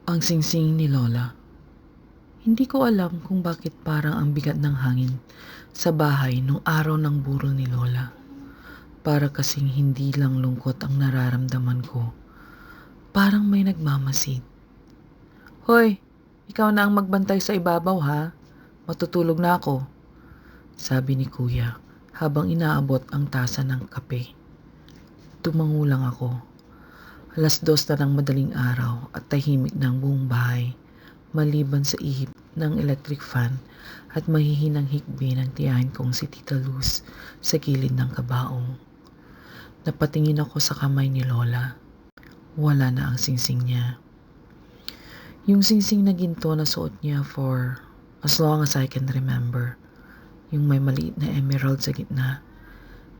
Ang singsing ni Lola. Hindi ko alam kung bakit parang ang bigat ng hangin sa bahay nung araw ng burol ni Lola. Para kasing hindi lang lungkot ang nararamdaman ko. Parang may nagmamasid. Hoy, ikaw na ang magbantay sa ibabaw ha. Matutulog na ako, sabi ni Kuya habang inaabot ang tasa ng kape. Tumango lang ako. 2:00 na ng madaling araw at tahimik ng buong bahay, maliban sa ihip ng electric fan at mahihinang hikbi ng tiyahin kong si Tita Luz sa gilid ng kabaong. Napatingin ako sa kamay ni Lola. Wala na ang singsing niya. Yung singsing na ginto na suot niya for as long as I can remember. Yung may maliit na emerald sa gitna.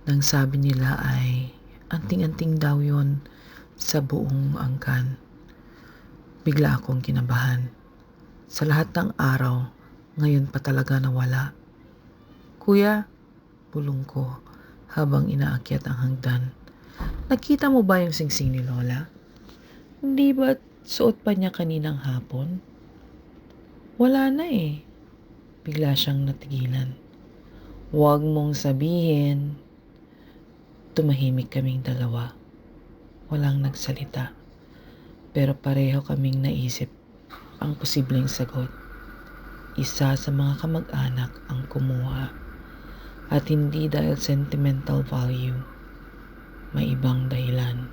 Nang sabi nila ay anting-anting daw yon sa buong angkan. Bigla akong kinabahan. Sa lahat ng araw, ngayon pa talaga nawala. Kuya, bulong ko habang inaakyat ang hagdan. Nakita mo ba yung singsing ni Lola? Hindi ba suot pa niya kaninang hapon? Wala na eh. Bigla siyang natigilan. Huwag mong sabihin. Tumahimik kaming dalawa. Walang nagsalita. Pero pareho kaming naisip ang posibleng sagot. Isa sa mga kamag-anak ang kumuha. At hindi dahil sentimental value. May ibang dahilan.